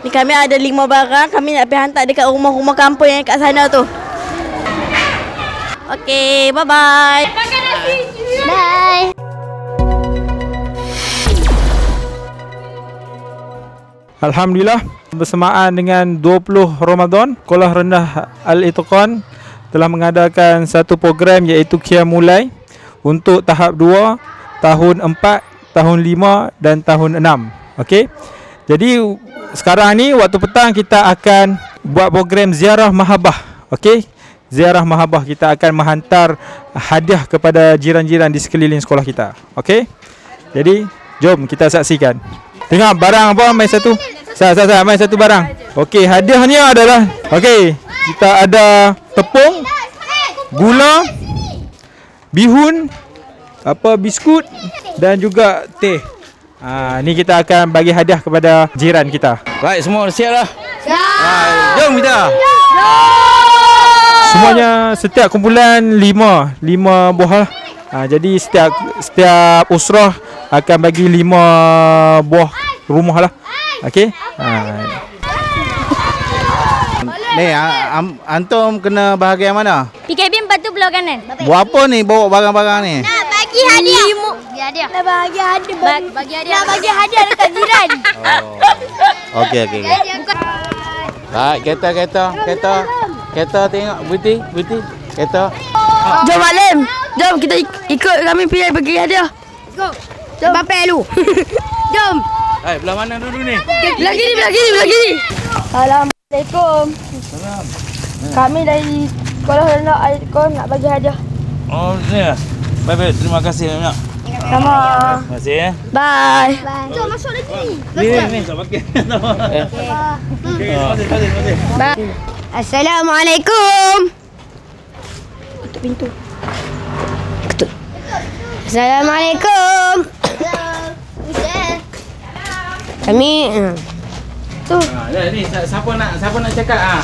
Ni kami ada 5 barang. Kami nak pergi hantar dekat rumah-rumah kampung yang kat sana tu. Okey, bye-bye. Makan nasi. Bye. Alhamdulillah, bersamaan dengan 20 Ramadan, Sekolah Rendah Al-Itqan telah mengadakan satu program iaitu Qiyam Mulai untuk tahap 2, tahun 4, tahun 5 dan tahun 6. Okey. Jadi sekarang ni waktu petang kita akan buat program ziarah mahabbah. Okey. Ziarah mahabbah, kita akan menghantar hadiah kepada jiran-jiran di sekeliling sekolah kita. Okey. Jadi jom kita saksikan. Tengok barang apa, main satu. Main satu barang. Okey, hadiahnya adalah okey, kita ada tepung, gula, bihun, biskut dan juga teh. Ni kita akan bagi hadiah kepada jiran kita. Baik, semua siap dah? Siap. Jom kita. Semuanya setiap kumpulan 5 buah lah. Jadi setiap usrah akan bagi 5 buah rumah lah. Okey. Ni antum kena bahagian mana? PKB 4 tu belah kanan. Buat apa ni bawa barang-barang ni? Nak bagi hadiah. Nak bagi hadiah. Nak bagi hadiah dekat jiran. Okey. Baik, kereta tengok Buti, kereta. Jom Malim. Jom kita ikut kami pergi bagi hadiah. Go. Jom. Bapak lu. Jom. Hai, belah mana dulu ni? Belah kiri. Assalamualaikum. Salam. Kami dari Sekolah Rendah Al-Itqan nak bagi hadiah. Oh, ni lah. Baik, terima kasih banyak. Sama. Terima kasih ya. Bye. Jom masuk lagi. Ni, tak pakai. Okey, terima kasih. Bye. Assalamualaikum. Tutup pintu. Assalamualaikum. Kami tu. Ni siapa nak cakap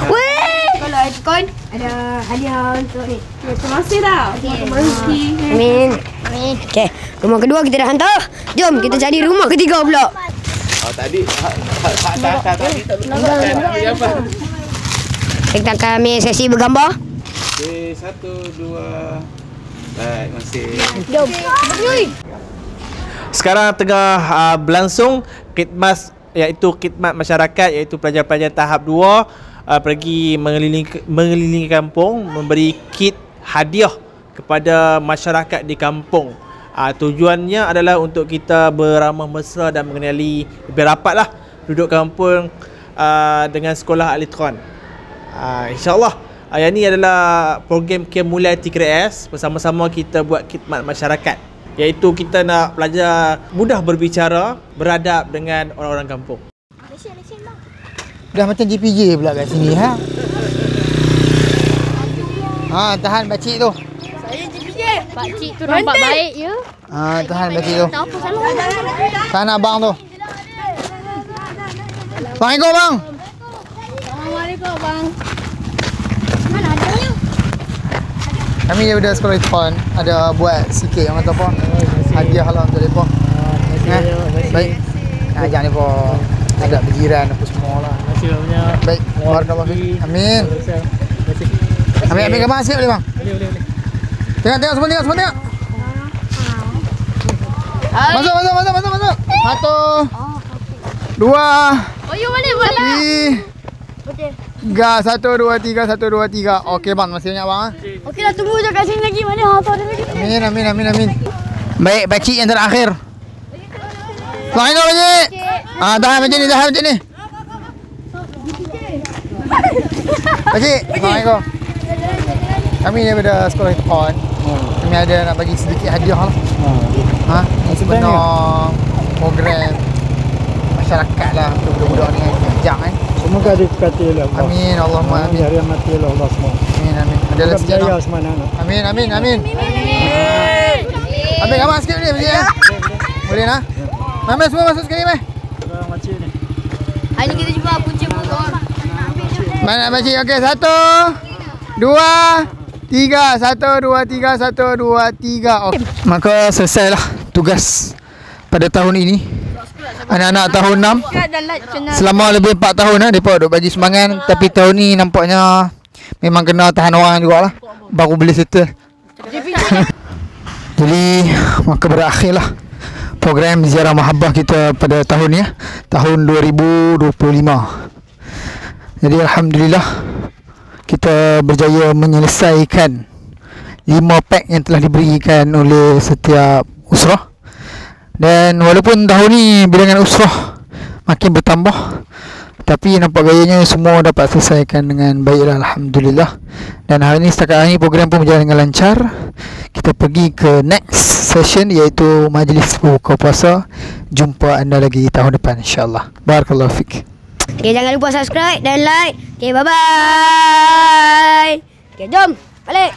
Weh. Kalau Itqan ada hadiah untuk ni. Terima kasih dah. Terima kasih. Amin. Okey, rumah kedua kita dah hantar. Jom kita cari rumah ketiga pula. Tadi tak lupa. Kita akan ambil sesi bergambar. Okey, 1 2. Baik, masih. Jom. Sekarang tengah berlangsung khidmat, iaitu khidmat masyarakat, iaitu pelajar-pelajar tahap 2 pergi mengelilingi kampung memberi kit hadiah kepada masyarakat di kampung. Tujuannya adalah untuk kita beramah mesra dan mengenali lebih rapatlah duduk kampung dengan Sekolah Al-Itqan. InsyaAllah yang ini adalah program Qiyam Mulai TKS. Bersama-sama kita buat khidmat masyarakat, iaitu kita nak pelajar mudah berbicara, beradab dengan orang-orang kampung. Dah macam JPJ pula kat sini tahan pakcik tu. Saya JPJ. Pakcik tu nampak baik ya. Tahan pakcik tu. Tahan abang tu. Assalamualaikum bang. Assalamualaikum bang. Mana hadiahnya? Kami daripada Sekolah Itqan ada buat sikit yang kata apa? Hadiah lah untuk depa. Baik. Ajak depa ada berjiran apa semua lah. Baik. Barakallahu. Amin. Ambil gambar sikit boleh bang? Boleh. Tengok semua tengok. Masuk. 1 2 boleh. 3 1 2 3. Okey bang, masih banyak bang. Okey dah, tunggu je kat sini lagi. Mana hafal ada lagi? Amin. Baik, pakcik yang terakhir. Assalamualaikum pakcik. Tahan macam ni. Pakcik, assalamualaikum. Kami daripada Sekolah Itqan. Kami ada nak bagi sedikit hadiah lah. Sebenar program masyarakat lah untuk budak-budak ni ajak Semoga diberkati oleh Allah. Amin, Allahumma amin. Dirahmati oleh Allah semua. Amin. Ada rezeki semua anak. Amin. Ambil gambar sikit boleh pakcik ya? Boleh nah? Mai semua masuk sekali mai. Makcik ni. Hari ni kita jumpa punca motor. Mana pakcik? Okey, 1 2 3. 1 2 3. Okey. Maka selesailah tugas pada tahun ini. anak-anak tahun 6 selama lebih 4 tahun mereka duk bagi sumbangan. Tapi tahun ni nampaknya memang kena tahan orang jugalah, baru boleh settle. Jadi maka berakhirlah program ziarah mahabbah kita pada tahun ni, tahun 2025. Jadi alhamdulillah kita berjaya menyelesaikan 5 pack yang telah diberikan oleh setiap usrah. Dan walaupun tahun ni bilangan usrah makin bertambah, tapi nampak gayanya semua dapat selesaikan dengan baiklah, alhamdulillah. Dan hari ni setakat hari ni program pun berjalan dengan lancar. Kita pergi ke next session iaitu majlis buka puasa. Jumpa anda lagi tahun depan insya-Allah. Barakallahu fik. Okay, jangan lupa subscribe dan like. Okay, bye-bye. Okay, jom balik.